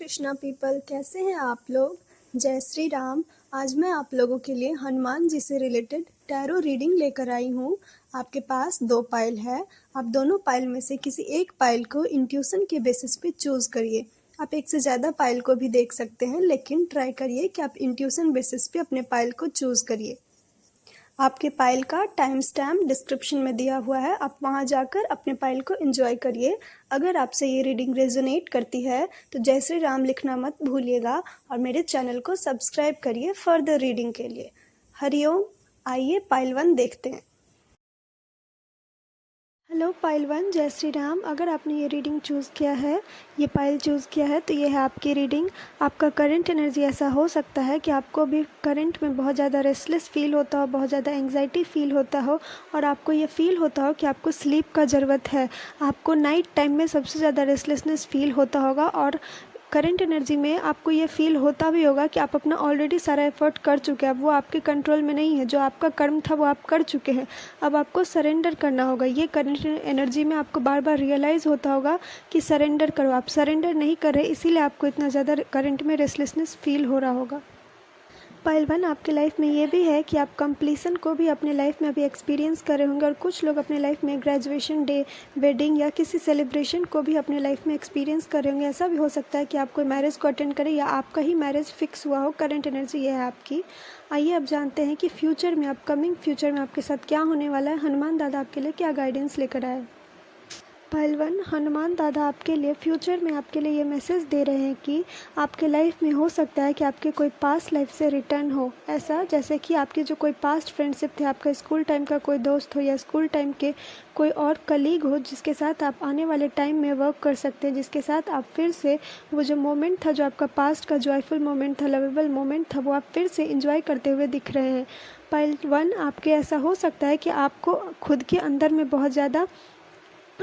Krishna people, कैसे हैं आप लोग। जय श्री राम। आज मैं आप लोगों के लिए हनुमान जी से रिलेटेड टैरो रीडिंग लेकर आई हूँ। आपके पास 2 पाइल है। आप दोनों पाइल में से किसी एक पाइल को इंट्यूशन के बेसिस पे चूज़ करिए। आप एक से ज़्यादा पाइल को भी देख सकते हैं, लेकिन ट्राई करिए कि आप इंट्यूशन बेसिस पे अपने पाइल को चूज़ करिए। आपके पाइल का टाइम स्टैम्प डिस्क्रिप्शन में दिया हुआ है, आप वहां जाकर अपने पाइल को एंजॉय करिए। अगर आपसे ये रीडिंग रेजोनेट करती है तो जय श्री राम लिखना मत भूलिएगा और मेरे चैनल को सब्सक्राइब करिए फर्दर रीडिंग के लिए। हरिओम। आइए पाइल 1 देखते हैं। हेलो पाइल 1, जय श्री राम। अगर आपने ये रीडिंग चूज़ किया है, ये पाइल चूज़ किया है, तो ये है आपकी रीडिंग। आपका करंट एनर्जी ऐसा हो सकता है कि आपको भी करंट में बहुत ज़्यादा रेस्टलेस फील होता हो, बहुत ज़्यादा एंग्जाइटी फील होता हो और आपको ये फील होता हो कि आपको स्लीप का ज़रूरत है। आपको नाइट टाइम में सबसे ज़्यादा रेस्टलेसनेस फील होता होगा और करंट एनर्जी में आपको ये फील होता भी होगा कि आप अपना ऑलरेडी सारा एफर्ट कर चुके हैं, अब वो आपके कंट्रोल में नहीं है। जो आपका कर्म था वो आप कर चुके हैं, अब आपको सरेंडर करना होगा। ये करंट एनर्जी में आपको बार बार रियलाइज़ होता होगा कि सरेंडर करो। आप सरेंडर नहीं कर रहे, इसीलिए आपको इतना ज़्यादा करंट में रेस्टलेसनेस फील हो रहा होगा। पाइल 1, आपके लाइफ में ये भी है कि आप कंप्लीसन को भी अपने लाइफ में अभी एक्सपीरियंस कर रहे होंगे और कुछ लोग अपने लाइफ में ग्रेजुएशन डे, वेडिंग या किसी सेलिब्रेशन को भी अपने लाइफ में एक्सपीरियंस कर रहे होंगे। ऐसा भी हो सकता है कि आप कोई मैरिज को अटेंड करें या आपका ही मैरिज फिक्स हुआ हो। करंट एनर्जी ये है आपकी। आइए अब जानते हैं कि फ्यूचर में, अपकमिंग फ्यूचर में आपके साथ क्या होने वाला है। हनुमान दादा आपके लिए क्या गाइडेंस लेकर आए। पाइल 1, हनुमान दादा आपके लिए फ्यूचर में आपके लिए ये मैसेज दे रहे हैं कि आपके लाइफ में हो सकता है कि आपके कोई पास्ट लाइफ से रिटर्न हो। ऐसा जैसे कि आपके जो कोई पास्ट फ्रेंडशिप थे, आपका स्कूल टाइम का कोई दोस्त हो या स्कूल टाइम के कोई और कलीग हो जिसके साथ आप आने वाले टाइम में वर्क कर सकते हैं, जिसके साथ आप फिर से वो जो मोमेंट था, जो आपका पास्ट का जॉयफुल मोमेंट था, लवेबल मोमेंट था, वो आप फिर से इंजॉय करते हुए दिख रहे हैं। पाइल 1, आपके ऐसा हो सकता है कि आपको खुद के अंदर में बहुत ज़्यादा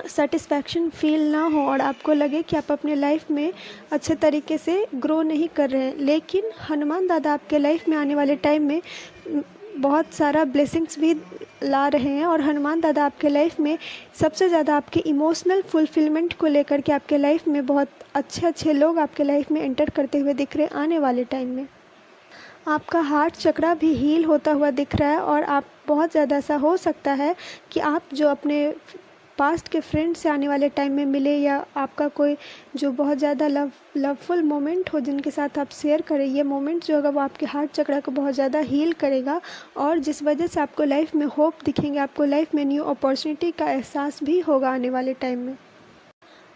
सेटिस्फैक्शन फील ना हो और आपको लगे कि आप अपने लाइफ में अच्छे तरीके से ग्रो नहीं कर रहे हैं, लेकिन हनुमान दादा आपके लाइफ में आने वाले टाइम में बहुत सारा ब्लेसिंग्स भी ला रहे हैं और हनुमान दादा आपके लाइफ में सबसे ज़्यादा आपके इमोशनल फुलफिलमेंट को लेकर के आपके लाइफ में बहुत अच्छे अच्छे लोग आपके लाइफ में एंटर करते हुए दिख रहे हैं आने वाले टाइम में। आपका हार्ट चक्रा भी हील होता हुआ दिख रहा है और आप बहुत ज़्यादा ऐसा हो सकता है कि आप जो अपने पास्ट के फ्रेंड से आने वाले टाइम में मिले या आपका कोई जो बहुत ज़्यादा लवफुल मोमेंट हो जिनके साथ आप शेयर करें, ये मोमेंट जो होगा वो आपके हार्ट चक्रा को बहुत ज़्यादा हील करेगा और जिस वजह से आपको लाइफ में होप दिखेंगे, आपको लाइफ में न्यू अपॉर्चुनिटी का एहसास भी होगा आने वाले टाइम में।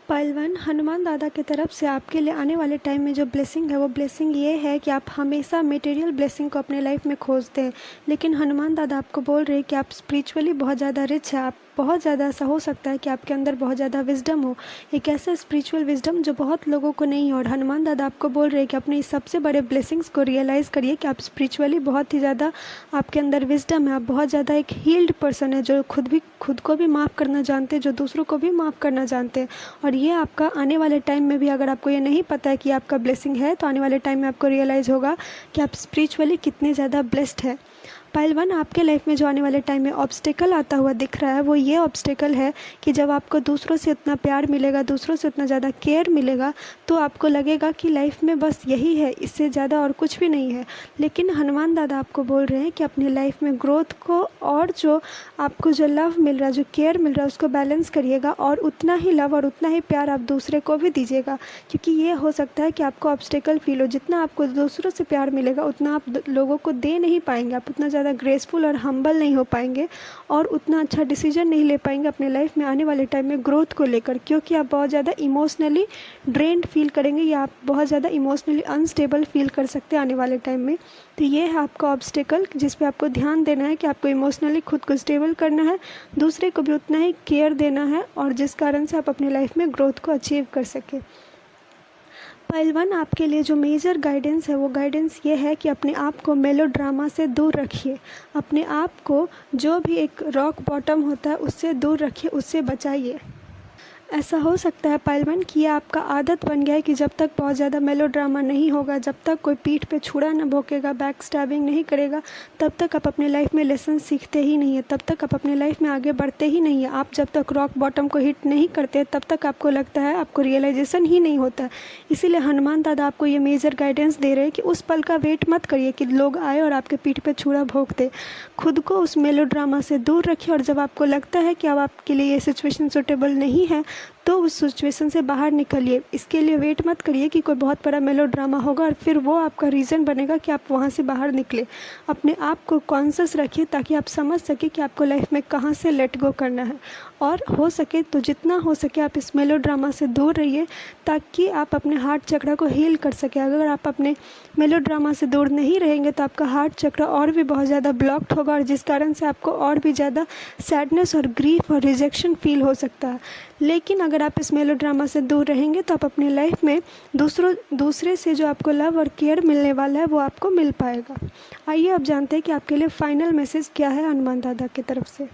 पाइल 1, हनुमान दादा की तरफ से आपके लिए आने वाले टाइम में जो ब्लेसिंग है वो ब्लेसिंग ये है कि आप हमेशा मटेरियल ब्लेसिंग को अपने लाइफ में खोजते हैं, लेकिन हनुमान दादा आपको बोल रहे हैं कि आप स्पिरिचुअली बहुत ज़्यादा रिच है। आप बहुत ज़्यादा ऐसा हो सकता है कि आपके अंदर बहुत ज़्यादा विजडम हो, एक ऐसा स्पिरिचुअल विजडम जो बहुत लोगों को नहीं है और हनुमान दादा आपको बोल रहे हैं कि अपने इस सबसे बड़े ब्लेसिंग्स को रियलाइज़ करिए कि आप स्पिरिचुअली बहुत ही ज़्यादा आपके अंदर विजडम है। आप बहुत ज़्यादा एक हील्ड पर्सन है जो खुद को भी माफ़ करना जानते हैं, जो दूसरों को भी माफ़ करना जानते हैं और ये आपका आने वाले टाइम में भी, अगर आपको ये नहीं पता है कि आपका ब्लेसिंग है, तो आने वाले टाइम में आपको रियलाइज़ होगा कि आप स्पिरिचुअली कितने ज़्यादा ब्लेस्ड है। पाइल 1, आपके लाइफ में जो आने वाले टाइम में ऑब्स्टेकल आता हुआ दिख रहा है वो ये ऑब्स्टेकल है कि जब आपको दूसरों से उतना प्यार मिलेगा, दूसरों से उतना ज़्यादा केयर मिलेगा, तो आपको लगेगा कि लाइफ में बस यही है, इससे ज़्यादा और कुछ भी नहीं है। लेकिन हनुमान दादा आपको बोल रहे हैं कि अपनी लाइफ में ग्रोथ को और जो आपको जो लव मिल रहा है, जो केयर मिल रहा है, उसको बैलेंस करिएगा और उतना ही लव और उतना ही प्यार आप दूसरे को भी दीजिएगा, क्योंकि ये हो सकता है कि आपको ऑब्स्टेकल फील हो। जितना आपको दूसरों से प्यार मिलेगा उतना आप लोगों को दे नहीं पाएंगे, आप उतना ज़्यादा ग्रेसफुल और हम्बल नहीं हो पाएंगे और उतना अच्छा डिसीजन नहीं ले पाएंगे अपने लाइफ में आने वाले टाइम में ग्रोथ को लेकर, क्योंकि आप बहुत ज़्यादा इमोशनली ड्रेन्ड फील करेंगे या आप बहुत ज़्यादा इमोशनली अनस्टेबल फील कर सकते हैं आने वाले टाइम में। तो ये है आपका ऑब्स्टेकल जिस पे आपको ध्यान देना है कि आपको इमोशनली खुद को स्टेबल करना है, दूसरे को भी उतना ही केयर देना है और जिस कारण से आप अपने लाइफ में ग्रोथ को अचीव कर सकें। पाइल 1, आपके लिए जो मेजर गाइडेंस है वो गाइडेंस ये है कि अपने आप को मेलोड्रामा से दूर रखिए, अपने आप को जो भी एक रॉक बॉटम होता है उससे दूर रखिए, उससे बचाइए। ऐसा हो सकता है पाइलवन कि ये आपका आदत बन गया है कि जब तक बहुत ज़्यादा मेलोड्रामा नहीं होगा, जब तक कोई पीठ पे छुरा ना भोंकेगा, बैक स्टैबिंग नहीं करेगा, तब तक आप अपने लाइफ में लेसन सीखते ही नहीं है, तब तक आप अपने लाइफ में आगे बढ़ते ही नहीं है। आप जब तक रॉक बॉटम को हिट नहीं करते तब तक आपको लगता है, आपको रियलाइजेशन ही नहीं होता है। इसीलिए हनुमान दादा आपको ये मेजर गाइडेंस दे रहे हैं कि उस पल का वेट मत करिए कि लोग आए और आपके पीठ पे छुरा भोंक दे। खुद को उस मेलोड्रामा से दूर रखिए, और जब आपको लगता है कि अब आपके लिए ये सिचुएशन सूटेबल नहीं है तो उस सिचुएशन से बाहर निकलिए। इसके लिए वेट मत करिए कि कोई बहुत बड़ा मेलोड्रामा होगा और फिर वो आपका रीज़न बनेगा कि आप वहाँ से बाहर निकले। अपने आप को कॉन्शियस रखिए ताकि आप समझ सके कि आपको लाइफ में कहाँ से लेट गो करना है, और हो सके तो जितना हो सके आप इस मेलोड्रामा से दूर रहिए ताकि आप अपने हार्ट चक्र को हील कर सकें। अगर आप अपने मेलोड्रामा से दूर नहीं रहेंगे तो आपका हार्ट चक्र और भी बहुत ज़्यादा ब्लॉक्ड होगा, और जिस कारण से आपको और भी ज़्यादा सैडनेस और ग्रीफ और रिजेक्शन फील हो सकता है। लेकिन अगर आप इस मेलोड्रामा से दूर रहेंगे तो आप अपनी लाइफ में दूसरे से जो आपको लव और केयर मिलने वाला है वो आपको मिल पाएगा। आइए अब जानते हैं कि आपके लिए फाइनल मैसेज क्या है हनुमान दादा की तरफ से।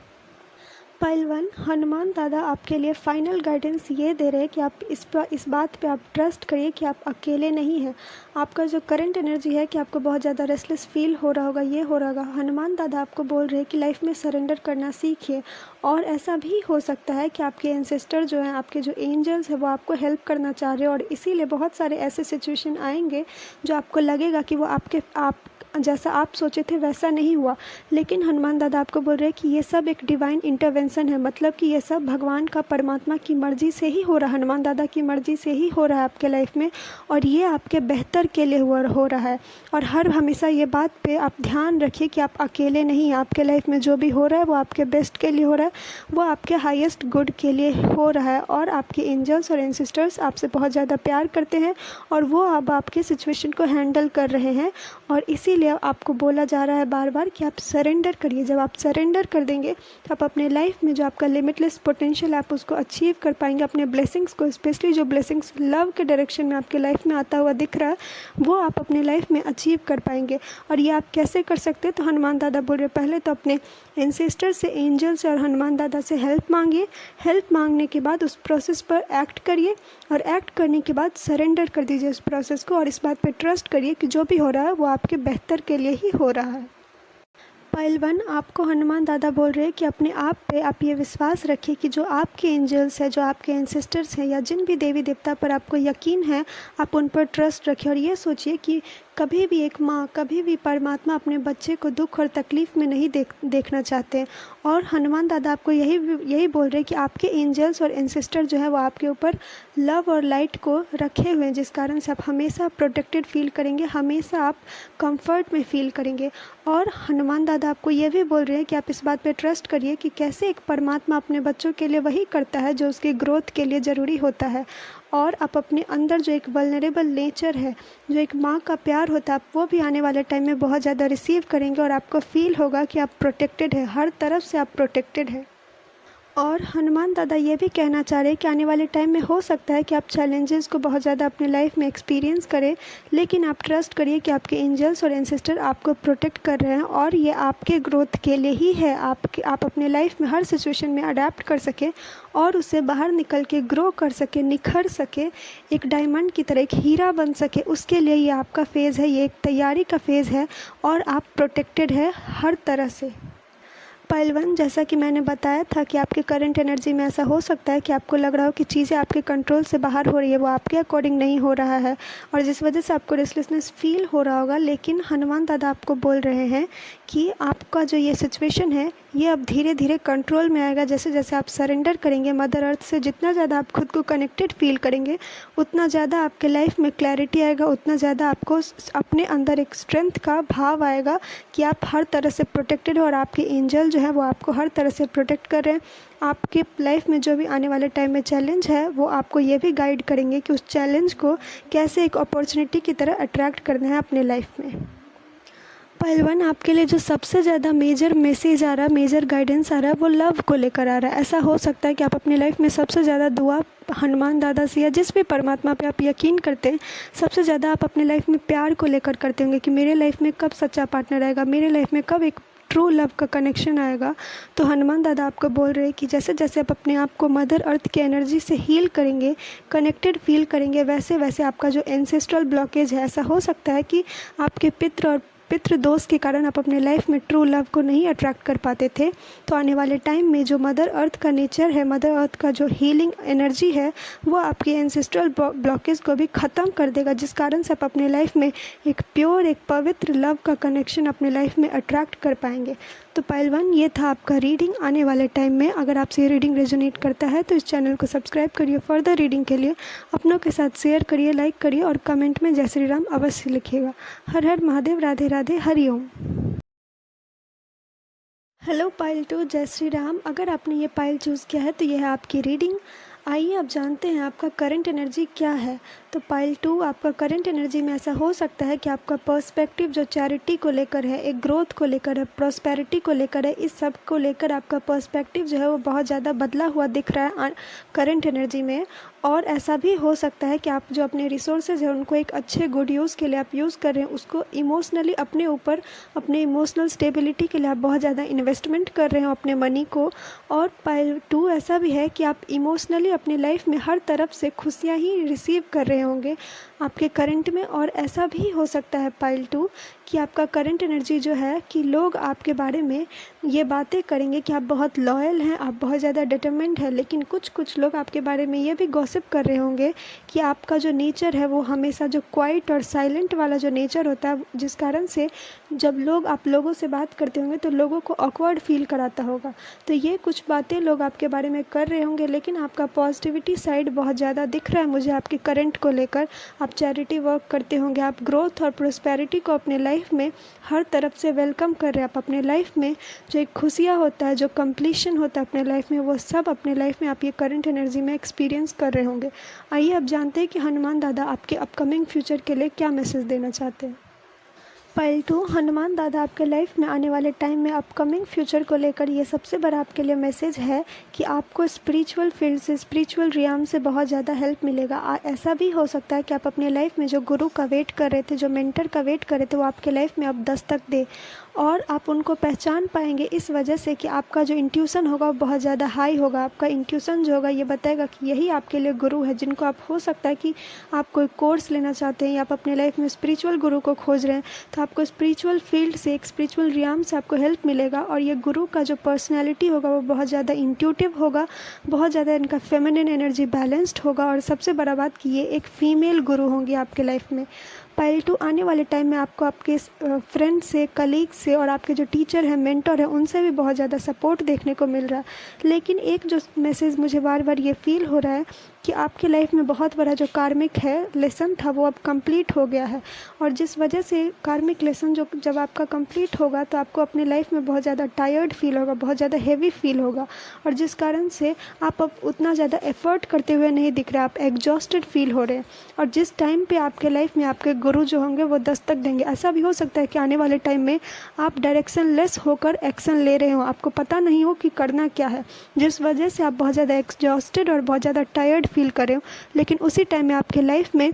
पाइलवन, हनुमान दादा आपके लिए फाइनल गाइडेंस ये दे रहे हैं कि आप इस बात पे आप ट्रस्ट करिए कि आप अकेले नहीं हैं। आपका जो करंट एनर्जी है कि आपको बहुत ज़्यादा रेस्टलेस फील हो रहा होगा, ये हो रहा होगा, हनुमान दादा आपको बोल रहे हैं कि लाइफ में सरेंडर करना सीखिए। और ऐसा भी हो सकता है कि आपके एंसेस्टर जो हैं, आपके जो एंजल्स हैं, वो आपको हेल्प करना चाह रहे हो, और इसीलिए बहुत सारे ऐसे सिचुएशन आएंगे जो आपको लगेगा कि वो आप जैसा आप सोचे थे वैसा नहीं हुआ। लेकिन हनुमान दादा आपको बोल रहे हैं कि ये सब एक डिवाइन इंटरवेंशन है, मतलब कि ये सब भगवान का, परमात्मा की मर्ज़ी से ही हो रहा है, हनुमान दादा की मर्ज़ी से ही हो रहा है आपके लाइफ में, और ये आपके बेहतर के लिए हो रहा है। और हर हमेशा ये बात पे आप ध्यान रखिए कि आप अकेले नहीं हैं। आपके लाइफ में जो भी हो रहा है वो आपके बेस्ट के लिए हो रहा है, वो आपके हाईएस्ट गुड के लिए हो रहा है, और आपके एंजल्स और एंसेस्टर्स आपसे बहुत ज़्यादा प्यार करते हैं और वो अब आपके सिचुएशन को हैंडल कर रहे हैं। और इसीलिए आपको बोला जा रहा है बार बार कि आप सरेंडर करिए। जब आप सरेंडर कर देंगे तो आप अपने लाइफ में जो आपका लिमिटलेस पोटेंशियल है आप उसको अचीव कर पाएंगे। अपने ब्लेसिंग्स को, स्पेशली जो ब्लेसिंग्स लव के डायरेक्शन में आपके लाइफ में आता हुआ दिख रहा है, वो आप अपने लाइफ में अचीव कर पाएंगे। और ये आप कैसे कर सकते हैं, तो हनुमान दादा बोल रहे पहले तो अपने एंसेस्टर से, एंजल से और हनुमान दादा से हेल्प मांगिए। हेल्प मांगने के बाद उस प्रोसेस पर एक्ट करिए, और एक्ट करने के बाद सरेंडर कर दीजिए उस प्रोसेस को, और इस बात पे ट्रस्ट करिए कि जो भी हो रहा है वो आपके बेहतर के लिए ही हो रहा है। पाइलवन, आपको हनुमान दादा बोल रहे हैं कि अपने आप पे आप ये विश्वास रखिए कि जो आपके एंजल्स हैं, जो आपके एंसेस्टर्स हैं, या जिन भी देवी देवता पर आपको यकीन है, आप उन पर ट्रस्ट रखिए। और ये सोचिए कि कभी भी एक माँ, कभी भी परमात्मा अपने बच्चे को दुख और तकलीफ़ में नहीं देखना चाहते हैं। और हनुमान दादा आपको यही बोल रहे हैं कि आपके एंजल्स और एंसेस्टर जो है वो आपके ऊपर लव और लाइट को रखे हुए हैं, जिस कारण से आप हमेशा प्रोटेक्टेड फील करेंगे, हमेशा आप कंफर्ट में फील करेंगे। और हनुमान दादा आपको ये भी बोल रहे हैं कि आप इस बात पे ट्रस्ट करिए कि कैसे एक परमात्मा अपने बच्चों के लिए वही करता है जो उसकी ग्रोथ के लिए ज़रूरी होता है। और आप अपने अंदर जो एक वल्नरेबल नेचर है, जो एक माँ का प्यार होता है, आप वो भी आने वाले टाइम में बहुत ज़्यादा रिसीव करेंगे, और आपको फील होगा कि आप प्रोटेक्टेड है, हर तरफ से आप प्रोटेक्टेड है। और हनुमान दादा ये भी कहना चाह रहे हैं कि आने वाले टाइम में हो सकता है कि आप चैलेंजेस को बहुत ज़्यादा अपने लाइफ में एक्सपीरियंस करें, लेकिन आप ट्रस्ट करिए कि आपके एंजल्स और एंसेस्टर आपको प्रोटेक्ट कर रहे हैं, और ये आपके ग्रोथ के लिए ही है। आप अपने लाइफ में हर सिचुएशन में अडेप्ट कर सकें और उससे बाहर निकल के ग्रो कर सके, निखर सके, एक डायमंड की तरह, एक हीरा बन सके, उसके लिए ये आपका फ़ेज़ है, ये एक तैयारी का फ़ेज़ है, और आप प्रोटेक्टेड है हर तरह से। पाइलवन, जैसा कि मैंने बताया था कि आपके करंट एनर्जी में ऐसा हो सकता है कि आपको लग रहा हो कि चीज़ें आपके कंट्रोल से बाहर हो रही है, वो आपके अकॉर्डिंग नहीं हो रहा है, और जिस वजह से आपको रेस्टलेसनेस फील हो रहा होगा। लेकिन हनुमान दादा आपको बोल रहे हैं कि आपका जो ये सिचुएशन है ये अब धीरे धीरे कंट्रोल में आएगा। जैसे जैसे आप सरेंडर करेंगे मदर अर्थ से, जितना ज़्यादा आप खुद को कनेक्टेड फील करेंगे, उतना ज़्यादा आपके लाइफ में क्लैरिटी आएगा, उतना ज़्यादा आपको अपने अंदर एक स्ट्रेंथ का भाव आएगा कि आप हर तरह से प्रोटेक्टेड हो, और आपके एंजल जो है वो आपको हर तरह से प्रोटेक्ट कर रहे हैं। आपके लाइफ में जो भी आने वाले टाइम में चैलेंज है वो आपको ये भी गाइड करेंगे कि उस चैलेंज को कैसे एक अपॉर्चुनिटी की तरह अट्रैक्ट करना है अपने लाइफ में। पहलवान, आपके लिए जो सबसे ज़्यादा मेजर मैसेज आ रहा है, मेजर गाइडेंस आ रहा है, वो लव को लेकर आ रहा है। ऐसा हो सकता है कि आप अपनी लाइफ में सबसे ज़्यादा दुआ हनुमान दादा से या जिस भी परमात्मा पे आप यकीन करते हैं, सबसे ज़्यादा आप अपनी लाइफ में प्यार को लेकर करते होंगे कि मेरे लाइफ में कब सच्चा पार्टनर आएगा, मेरे लाइफ में कब एक ट्रू लव का कनेक्शन आएगा। तो हनुमान दादा आपको बोल रहे हैं कि जैसे जैसे आप अपने आप को मदर अर्थ की एनर्जी से हील करेंगे, कनेक्टेड फील करेंगे, वैसे वैसे आपका जो एंसेस्ट्रल ब्लॉकेज है, ऐसा हो सकता है कि आपके पितृ और पितृ दोष के कारण आप अपने लाइफ में ट्रू लव को नहीं अट्रैक्ट कर पाते थे। तो आने वाले टाइम में जो मदर अर्थ का नेचर है, मदर अर्थ का जो हीलिंग एनर्जी है, वो आपके एंसेस्ट्रल ब्लॉकेज को भी ख़त्म कर देगा, जिस कारण से आप अपने लाइफ में एक प्योर, एक पवित्र लव का कनेक्शन अपने लाइफ में अट्रैक्ट कर पाएंगे। तो पाइल 1 ये था आपका रीडिंग आने वाले टाइम में। अगर आपसे ये रीडिंग रेजोनेट करता है तो इस चैनल को सब्सक्राइब करिए, फर्दर रीडिंग के लिए अपनों के साथ शेयर करिए, लाइक करिए और कमेंट में जय श्री राम अवश्य लिखिएगा। हर हर महादेव, राधे राधे, हरि ओम। हेलो पाइल 2, जय श्री राम। अगर आपने ये पाइल चूज़ किया है तो ये है आपकी रीडिंग। आइए अब जानते हैं आपका करंट एनर्जी क्या है। तो पाइल 2, आपका करंट एनर्जी में ऐसा हो सकता है कि आपका पर्सपेक्टिव जो चैरिटी को लेकर है, एक ग्रोथ को लेकर है, प्रॉस्पेरिटी को लेकर है, इस सब को लेकर आपका पर्सपेक्टिव जो है वो बहुत ज़्यादा बदला हुआ दिख रहा है करंट एनर्जी में। और ऐसा भी हो सकता है कि आप जो अपने रिसोर्सेज है उनको एक अच्छे गुड यूज़ के लिए आप यूज़ कर रहे हैं, उसको इमोशनली अपने ऊपर, अपने इमोशनल स्टेबिलिटी के लिए आप बहुत ज़्यादा इन्वेस्टमेंट कर रहे हो अपने मनी को। और पाइल 2 ऐसा भी है कि आप इमोशनली अपनी लाइफ में हर तरफ से खुशियाँ ही रिसीव कर रहे होंगे आपके करंट में। और ऐसा भी हो सकता है पाइल 2 कि आपका करंट एनर्जी जो है कि लोग आपके बारे में ये बातें करेंगे कि आप बहुत लॉयल हैं, आप बहुत ज़्यादा डिटरमिन्ड हैं, लेकिन कुछ लोग आपके बारे में ये भी गॉसिप कर रहे होंगे कि आपका जो नेचर है वो हमेशा जो क्वाइट और साइलेंट वाला जो नेचर होता है, जिस कारण से जब आप लोगों से बात करते होंगे तो लोगों को ऑकवर्ड फील कराता होगा। तो ये कुछ बातें लोग आपके बारे में कर रहे होंगे, लेकिन आपका पॉजिटिविटी साइड बहुत ज़्यादा दिख रहा है मुझे आपके करंट को लेकर। आप चैरिटी वर्क करते होंगे, आप ग्रोथ और प्रोस्पेरिटी को अपने लाइफ में हर तरफ से वेलकम कर रहे हैं। आप अपने लाइफ में जो एक खुशियाँ होता है, जो कंप्लीशन होता है अपने लाइफ में, वो सब अपने लाइफ में आप ये करंट एनर्जी में एक्सपीरियंस कर रहे होंगे। आइए अब जानते हैं कि हनुमान दादा आपके अपकमिंग फ्यूचर के लिए क्या मैसेज देना चाहते हैं। पाइल 2, हनुमान दादा आपके लाइफ में आने वाले टाइम में अपकमिंग फ्यूचर को लेकर ये सबसे बड़ा आपके लिए मैसेज है कि आपको स्पिरिचुअल फील्ड से, स्पिरिचुअल रियाम से बहुत ज़्यादा हेल्प मिलेगा। ऐसा भी हो सकता है कि आप अपने लाइफ में जो गुरु का वेट कर रहे थे, जो मेंटर का वेट कर रहे थे, वो आपके लाइफ में अब दस्तक दे और आप उनको पहचान पाएंगे इस वजह से कि आपका जो इंट्यूशन होगा वो बहुत ज़्यादा हाई होगा। आपका इंट्यूशन जो होगा ये बताएगा कि यही आपके लिए गुरु है, जिनको आप, हो सकता है कि आप कोई कोर्स लेना चाहते हैं या आप अपने लाइफ में स्पिरिचुअल गुरु को खोज रहे हैं, तो आपको स्पिरिचुअल फील्ड से, एक स्पिरिचुअल रियाम से आपको हेल्प मिलेगा। और ये गुरु का जो पर्सनैलिटी होगा वो बहुत ज़्यादा इंट्यूटिव होगा, बहुत ज़्यादा इनका फेमिनिन एनर्जी बैलेंस्ड होगा और सबसे बड़ा बात कि ये एक फ़ीमेल गुरु होंगी आपके लाइफ में। पाइल 2, आने वाले टाइम में आपको आपके फ्रेंड से, कलीग से और आपके जो टीचर हैं, मेंटर हैं, उनसे भी बहुत ज़्यादा सपोर्ट देखने को मिल रहा है। लेकिन एक जो मैसेज मुझे बार बार ये फील हो रहा है कि आपके लाइफ में बहुत बड़ा जो कार्मिक है लेसन था वो अब कंप्लीट हो गया है। और जिस वजह से कार्मिक लेसन जो जब आपका कंप्लीट होगा तो आपको अपने लाइफ में बहुत ज़्यादा टायर्ड फील होगा, बहुत ज़्यादा हेवी फील होगा, और जिस कारण से आप अब उतना ज़्यादा एफर्ट करते हुए नहीं दिख रहे, आप एग्जॉस्टेड फील हो रहे हैं। और जिस टाइम पे आपके लाइफ में आपके गुरु जो होंगे वो दस्तक देंगे, ऐसा भी हो सकता है कि आने वाले टाइम में आप डायरेक्शन लेस होकर एक्शन ले रहे हो, आपको पता नहीं हो कि करना क्या है, जिस वजह से आप बहुत ज़्यादा एग्जॉस्टेड और बहुत ज़्यादा टायर्ड फील कर रहे हो। लेकिन उसी टाइम में आपके लाइफ में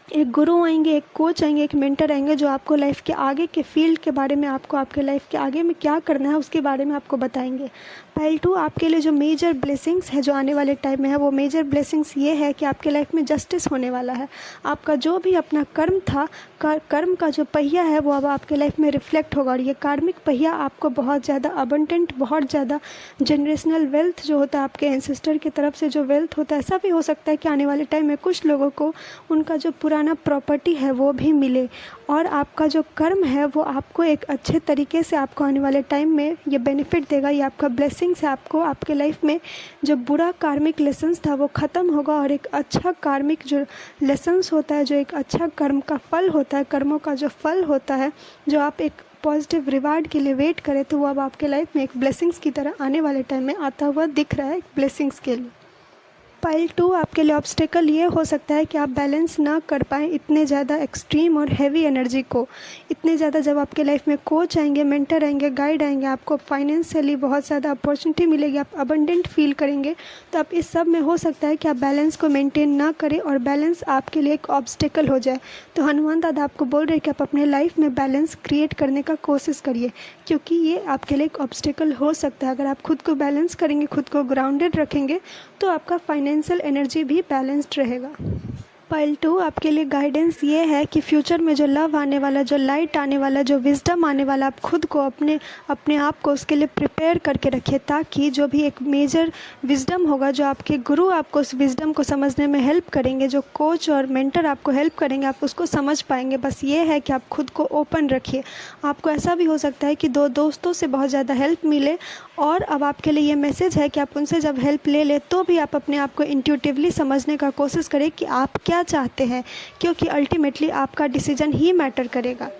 एक गुरु आएंगे, एक कोच आएंगे, एक मेंटर आएंगे जो आपको लाइफ के आगे के फील्ड के बारे में, आपको आपके लाइफ के आगे में क्या करना है उसके बारे में आपको बताएंगे। पाइल 2, आपके लिए जो मेजर ब्लेसिंग्स है जो आने वाले टाइम में है, वो मेजर ब्लेसिंग्स ये है कि आपके लाइफ में जस्टिस होने वाला है। आपका जो भी अपना कर्म था, कर्म का जो पहिया है वो अब आपके लाइफ में रिफ्लेक्ट होगा। और ये कार्मिक पहिया आपको बहुत ज़्यादा अबंडेंट, बहुत ज़्यादा जनरेशनल वेल्थ जो होता है, आपके एंसेस्टर की तरफ से जो वेल्थ होता है, ऐसा भी हो सकता है कि आने वाले टाइम में कुछ लोगों को उनका जो पुराना प्रॉपर्टी है वो भी मिले। और आपका जो कर्म है वो आपको एक अच्छे तरीके से आपको आने वाले टाइम में ये बेनिफिट देगा, ये आपका ब्लेसिंग से आपको आपके लाइफ में जो बुरा कार्मिक लेसन्स था वो ख़त्म होगा और एक अच्छा कार्मिक जो लेसन्स होता है, जो एक अच्छा कर्म का फल होता है, कर्मों का जो फल होता है, जो आप एक पॉजिटिव रिवार्ड के लिए वेट करें, तो वो अब आपके लाइफ में एक ब्लेसिंग्स की तरह आने वाले टाइम में आता हुआ दिख रहा है, एक ब्लेसिंग्स के लिए। पाइल 2 आपके लिए ऑब्स्टेकल ये हो सकता है कि आप बैलेंस ना कर पाएँ इतने ज़्यादा एक्सट्रीम और हैवी एनर्जी को। इतने ज़्यादा जब आपके लाइफ में कोच आएंगे, मेंटर आएंगे, गाइड आएंगे, आपको फाइनेंशियली बहुत ज़्यादा अपॉर्चुनिटी मिलेगी, आप अबंडेंट फील करेंगे, तो आप इस सब में हो सकता है कि आप बैलेंस को मेंटेन ना करें और बैलेंस आपके लिए एक ऑब्स्टेकल हो जाए। तो हनुमान दादा आपको बोल रहे हैं कि आप अपने लाइफ में बैलेंस क्रिएट करने का कोशिश करिए, क्योंकि ये आपके लिए एक ऑब्स्टेकल हो सकता है। अगर आप खुद को बैलेंस करेंगे, खुद को ग्राउंडेड रखेंगे, तो आपका फाइनेंशियल एनर्जी भी बैलेंस्ड रहेगा। पाइल 2 आपके लिए गाइडेंस ये है कि फ्यूचर में जो लव आने वाला, जो लाइट आने वाला, जो विजडम आने वाला, आप खुद को अपने आप को उसके लिए प्रिपेयर करके रखिए, ताकि जो भी एक मेजर विजडम होगा, जो आपके गुरु आपको उस विजडम को समझने में हेल्प करेंगे, जो कोच और मेंटर आपको हेल्प करेंगे, आप उसको समझ पाएंगे। बस ये है कि आप खुद को ओपन रखिए। आपको ऐसा भी हो सकता है कि 2 दोस्तों से बहुत ज़्यादा हेल्प मिले, और अब आपके लिए ये मैसेज है कि आप उनसे जब हेल्प ले ले तो भी आप अपने आप को इंट्यूटिवली समझने का कोशिश करें कि आप क्या चाहते हैं, क्योंकि अल्टीमेटली आपका डिसीजन ही मैटर करेगा।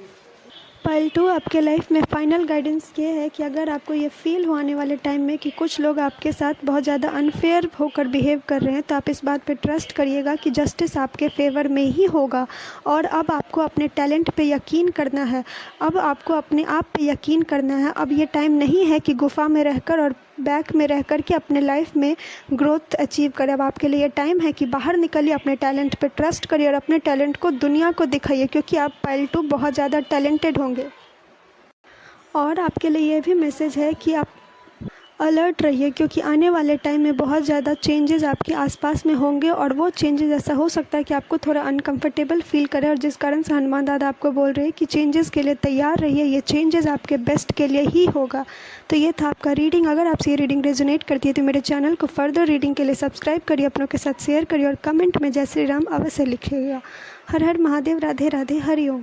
पाइल 2 आपके लाइफ में फाइनल गाइडेंस ये है कि अगर आपको ये फील हो आने वाले टाइम में कि कुछ लोग आपके साथ बहुत ज़्यादा अनफेयर होकर बिहेव कर रहे हैं, तो आप इस बात पे ट्रस्ट करिएगा कि जस्टिस आपके फेवर में ही होगा। और अब आपको अपने टैलेंट पे यकीन करना है, अब आपको अपने आप पे यकीन करना है। अब ये टाइम नहीं है कि गुफा में रहकर और बैक में रह कर के अपने लाइफ में ग्रोथ अचीव करें। अब आपके लिए ये टाइम है कि बाहर निकलिए, अपने टैलेंट पे ट्रस्ट करिए और अपने टैलेंट को दुनिया को दिखाइए, क्योंकि आप पाइल 2 बहुत ज़्यादा टैलेंटेड होंगे। और आपके लिए ये भी मैसेज है कि आप अलर्ट रहिए, क्योंकि आने वाले टाइम में बहुत ज़्यादा चेंजेस आपके आसपास में होंगे, और वो चेंजेस ऐसा हो सकता है कि आपको थोड़ा अनकंफर्टेबल फील करे, और जिस कारण से हनुमान दादा आपको बोल रहे हैं कि चेंजेस के लिए तैयार रहिए, ये चेंजेस आपके बेस्ट के लिए ही होगा। तो ये था आपका रीडिंग। अगर आपसे ये रीडिंग रेजोनेट करती है तो मेरे चैनल को फर्दर रीडिंग के लिए सब्सक्राइब करिए, अपनों के साथ शेयर करिए, और कमेंट में जय श्री राम अवश्य लिखिएगा। हर हर महादेव, राधे राधे, हरि ओम।